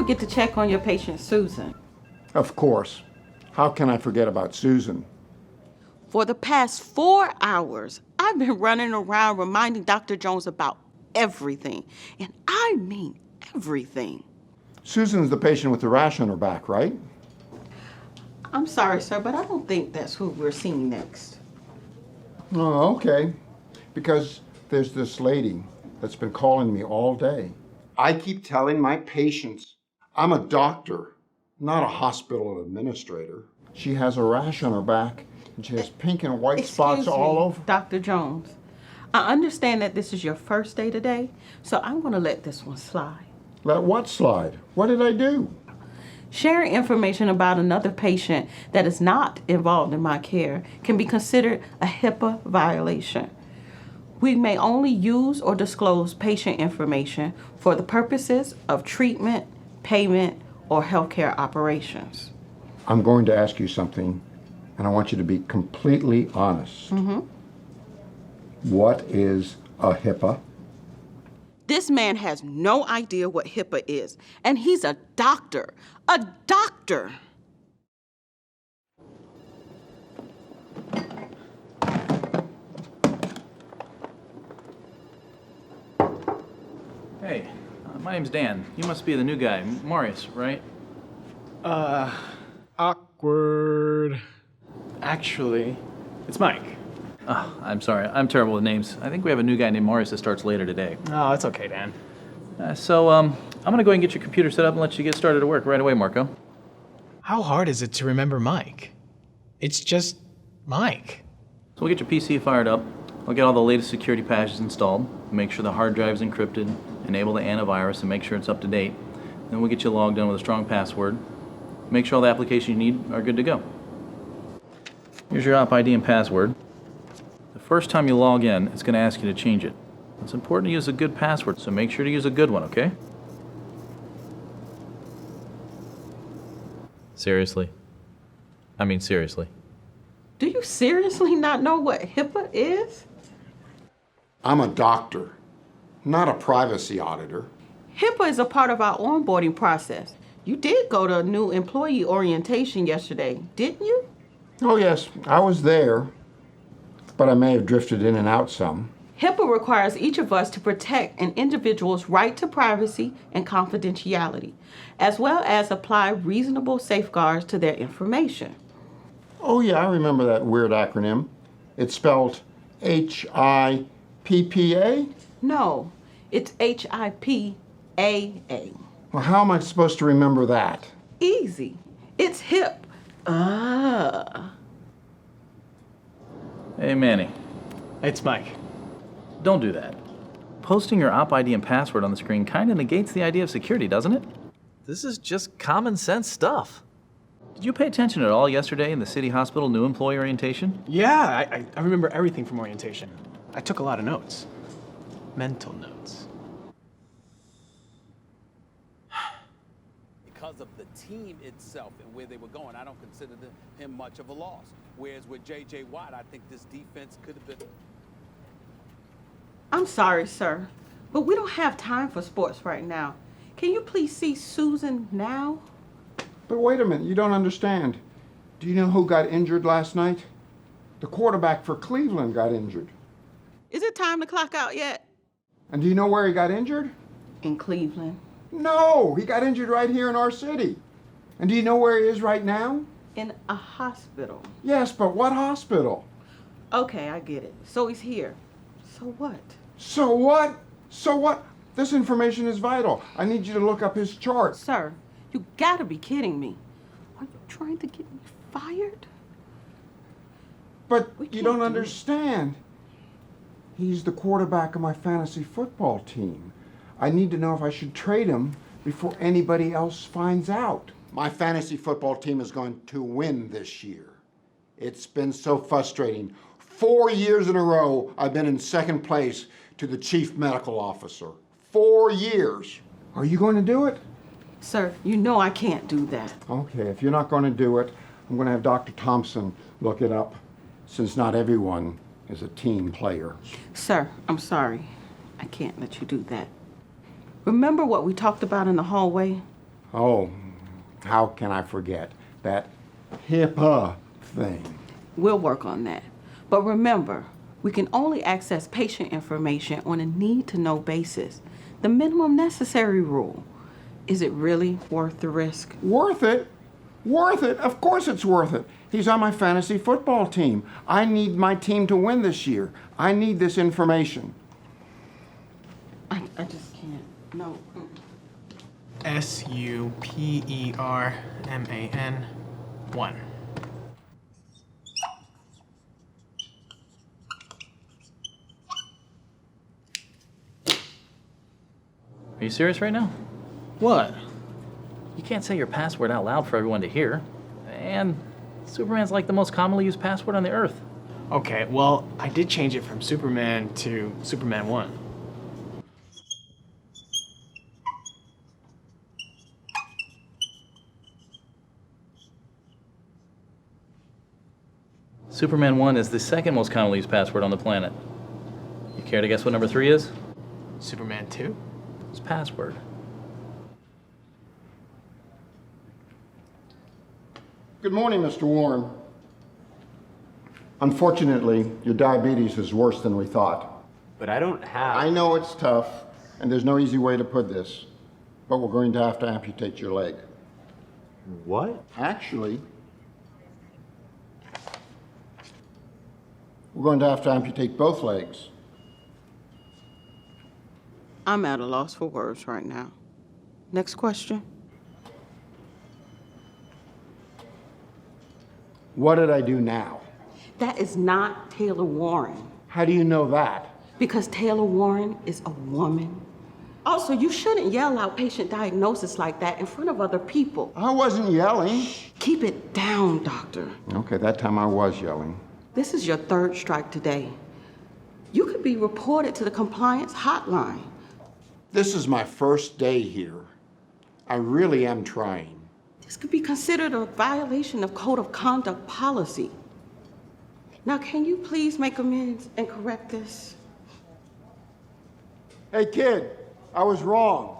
forget to check on your patient, Susan. Of course. How can I forget about Susan? For the past 4 hours, I've been running around reminding Dr. Jones about everything. And I mean everything. Susan's the patient with the rash on her back, right? I'm sorry, sir, but I don't think that's who we're seeing next. Oh, okay. Because there's this lady that's been calling me all day. I keep telling my patients I'm a doctor, not a hospital administrator. She has a rash on her back, and she has pink and white spots all over. Dr. Jones, I understand that this is your first day today, so I'm going to let this one slide. Let what slide? What did I do? Sharing information about another patient that is not involved in my care can be considered a HIPAA violation. We may only use or disclose patient information for the purposes of treatment, payment, or healthcare operations. I'm going to ask you something, and I want you to be completely honest. What is a HIPAA? This man has no idea what HIPAA is, and he's a doctor. A doctor! Hey, my name's Dan. You must be the new guy, Marius, right? Awkward. Actually, it's Mike. Oh, I'm sorry. I'm terrible with names. I think we have a new guy named Marius that starts later today. Oh, it's okay, Dan. I'm going to go ahead and get your computer set up and let you get started at work right away, Marco. How hard is it to remember Mike? It's just Mike. So we'll get your PC fired up. I'll get all the latest security patches installed, make sure the hard drive's encrypted, enable the antivirus, and make sure it's up to date. Then we'll get you logged in with a strong password. Make sure all the applications you need are good to go. Here's your App ID and password. The first time you log in, it's going to ask you to change it. It's important to use a good password, so make sure to use a good one, okay? Seriously. I mean, seriously. Do you seriously not know what HIPAA is? I'm a doctor, not a privacy auditor. HIPAA is a part of our onboarding process. You did go to a new employee orientation yesterday, didn't you? Oh, yes, I was there, but I may have drifted in and out some. HIPAA requires each of us to protect an individual's right to privacy and confidentiality, as well as apply reasonable safeguards to their information. Oh, yeah, I remember that weird acronym. It's spelled HIPPA? No, it's HIPAA. Well, how am I supposed to remember that? Easy. It's HIP. Hey, Manny. It's Mike. Don't do that. Posting your App ID and password on the screen kind of negates the idea of security, doesn't it? This is just common sense stuff. Did you pay attention at all yesterday in the City Hospital new employee orientation? Yeah, I remember everything from orientation. I took a lot of notes. Mental notes. Because of the team itself and where they were going, I don't consider him much of a loss. Whereas with J.J. Watt, I think this defense could have been... I'm sorry, sir, but we don't have time for sports right now. Can you please see Susan now? But wait a minute, you don't understand. Do you know who got injured last night? The quarterback for Cleveland got injured. Is it time to clock out yet? And do you know where he got injured? In Cleveland. No, he got injured right here in our city. And do you know where he is right now? In a hospital. Yes, but what hospital? Okay, I get it. So he's here. So what? So what? So what? This information is vital. I need you to look up his chart. Sir, you gotta be kidding me. Are you trying to get me fired? But We you can't don't do it. understand. He's the quarterback of my fantasy football team. I need to know if I should trade him before anybody else finds out. My fantasy football team is going to win this year. It's been so frustrating. 4 years in a row, I've been in second place to the chief medical officer. 4 years. Are you going to do it? Sir, you know I can't do that. Okay, if you're not going to do it, I'm going to have Dr. Thompson look it up, since not everyone is a team player. Sir, I'm sorry. I can't let you do that. Remember what we talked about in the hallway? Oh, how can I forget that HIPAA thing? We'll work on that. But remember, we can only access patient information on a need-to-know basis. The minimum necessary rule. Is it really worth the risk? Worth it? Worth it? Of course it's worth it. He's on my fantasy football team. I need my team to win this year. I need this information. I just can't. No. SUPERMAN 1. Are you serious right now? What? You can't say your password out loud for everyone to hear. And Superman's like the most commonly used password on the earth. Okay, well, I did change it from Superman to Superman 1. Superman 1 is the second most commonly used password on the planet. You care to guess what number 3 is? Superman 2? It's password. Good morning, Mr. Warren. Unfortunately, your diabetes is worse than we thought. But I don't have... I know it's tough, and there's no easy way to put this, but we're going to have to amputate your leg. What? Actually, we're going to have to amputate both legs. I'm at a loss for words right now. Next question. What did I do now? That is not Taylor Warren. How do you know that? Because Taylor Warren is a woman. Also, you shouldn't yell out patient diagnosis like that in front of other people. I wasn't yelling. Keep it down, doctor. Okay, that time I was yelling. This is your third strike today. You could be reported to the compliance hotline. This is my first day here. I really am trying. This could be considered a violation of code of conduct policy. Now, can you please make amends and correct this? Hey, kid, I was wrong.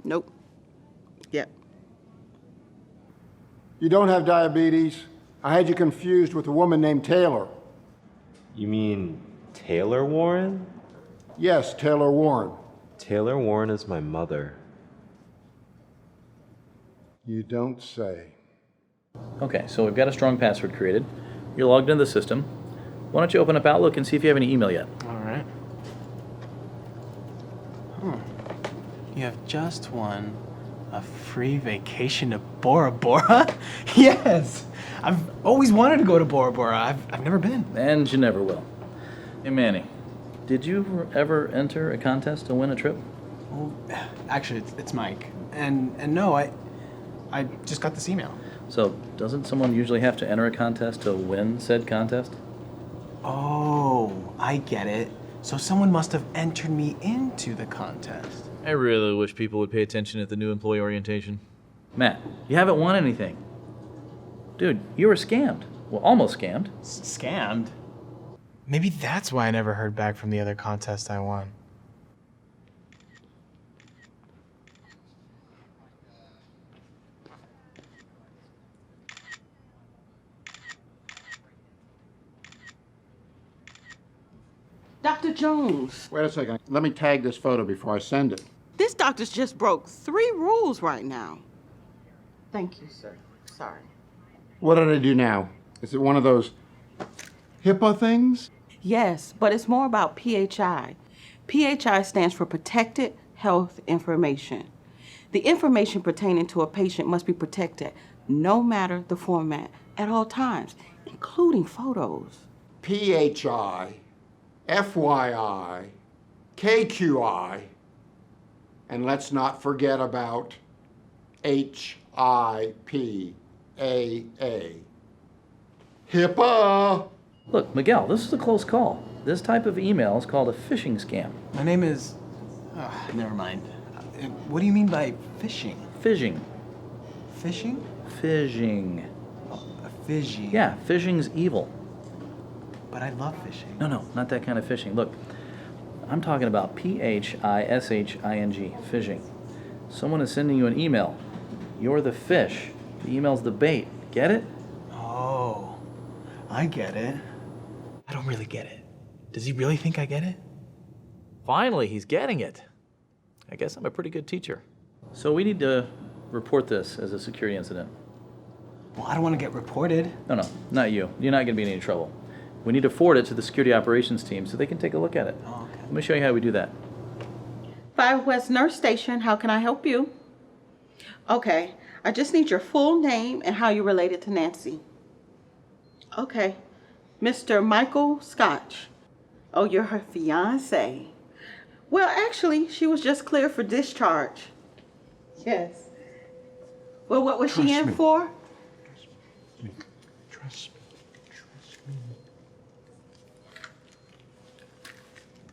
Nope. Yep. You don't have diabetes. I had you confused with a woman named Taylor. You mean Taylor Warren? Yes, Taylor Warren. Taylor Warren is my mother. You don't say. Okay, so we've got a strong password created. You're logged into the system. Why don't you open up Outlook and see if you have any email yet? All right. You have just won a free vacation to Bora Bora? Yes! I've always wanted to go to Bora Bora. I've never been. And you never will. Hey, Manny, did you ever enter a contest to win a trip? Well, actually, it's Mike. And no, I just got this email. So, doesn't someone usually have to enter a contest to win said contest? Oh, I get it. So someone must have entered me into the contest. I really wish people would pay attention at the new employee orientation. Matt, you haven't won anything. Dude, you were scammed. Well, almost scammed. Scammed? Maybe that's why I never heard back from the other contest I won. Dr. Jones, Wait a second. Let me tag this photo before I send it. this doctor's just broke 3 rules right now. Thank you, sir. Sorry. What did I do now? Is it one of those HIPAA things? Yes, but it's more about PHI. PHI stands for Protected Health Information. The information pertaining to a patient must be protected, no matter the format, at all times, including photos. PHI, FYI, KQI, and let's not forget about HIPAA. HIPAA! Look, Miguel, this is a close call. This type of email is called a phishing scam. My name is... never mind. What do you mean by phishing? Phishing. Phishing? Phishing. Phishing. Yeah, phishing's evil. But I love phishing. No, not that kind of phishing. Look, I'm talking about PHISHING, phishing. Someone is sending you an email. You're the fish. The email's the bait. Get it? Oh, I get it. I don't really get it. Does he really think I get it? Finally, he's getting it. I guess I'm a pretty good teacher. So we need to report this as a security incident. Well, I don't want to get reported. No, not you. You're not going to be in any trouble. We need to forward it to the security operations team so they can take a look at it. Oh, okay. Let me show you how we do that. 5 West Nurse Station, how can I help you? Okay, I just need your full name and how you're related to Nancy. Okay, Mr. Michael Scotch. Oh, you're her fiance. Well, actually, she was just cleared for discharge. Yes. Well, what was she in me. for? Trust me. Trust me.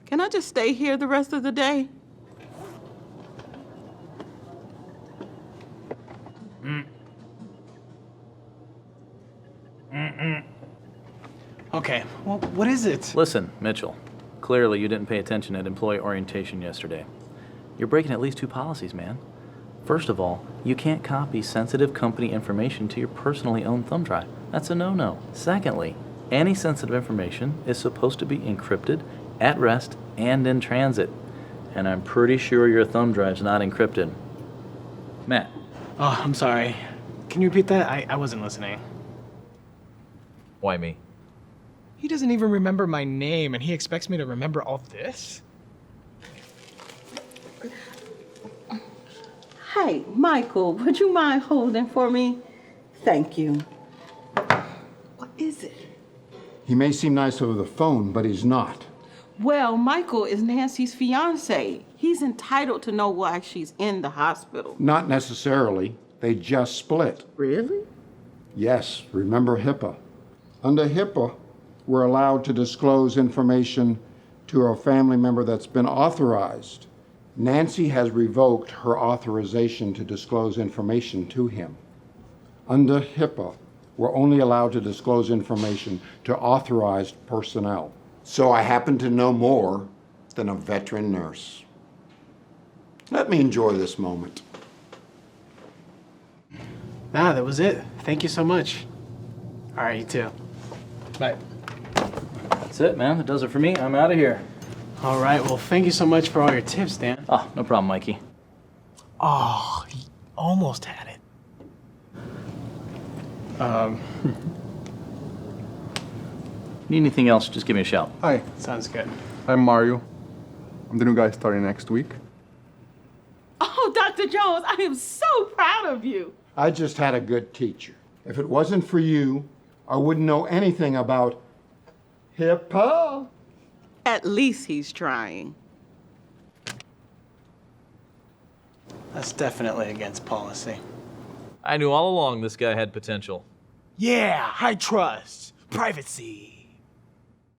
Can I just stay here the rest of the day? Okay, well, what is it? Listen, Mitchell. Clearly, you didn't pay attention at employee orientation yesterday. You're breaking at least 2 policies, man. First of all, you can't copy sensitive company information to your personally owned thumb drive. That's a no-no. Secondly, any sensitive information is supposed to be encrypted, at rest, and in transit. And I'm pretty sure your thumb drive's not encrypted. Matt. Oh, I'm sorry. Can you repeat that? I wasn't listening. Why me? He doesn't even remember my name, and he expects me to remember all this? Hey, Michael, would you mind holding for me? Thank you. What is it? He may seem nice over the phone, but he's not. Well, Michael is Nancy's fiance. He's entitled to know why she's in the hospital. Not necessarily. They just split. Really? Yes, remember HIPAA. Under HIPAA, we're allowed to disclose information to a family member that's been authorized. Nancy has revoked her authorization to disclose information to him. Under HIPAA, we're only allowed to disclose information to authorized personnel. So I happen to know more than a veteran nurse. Let me enjoy this moment. Ah, that was it. Thank you so much. All right, you too. Bye. That's it, man. That does it for me. I'm out of here. All right, well, thank you so much for all your tips, Dan. Oh, no problem, Mikey. Oh, he almost had it. Need anything else, just give me a shout. Hi, Sounds good. I'm Mario. I'm the new guy starting next week. Oh, Dr. Jones, I am so proud of you. I just had a good teacher. If it wasn't for you, I wouldn't know anything about HIPAA. At least he's trying. That's definitely against policy. I knew all along this guy had potential. Yeah, high trust, privacy.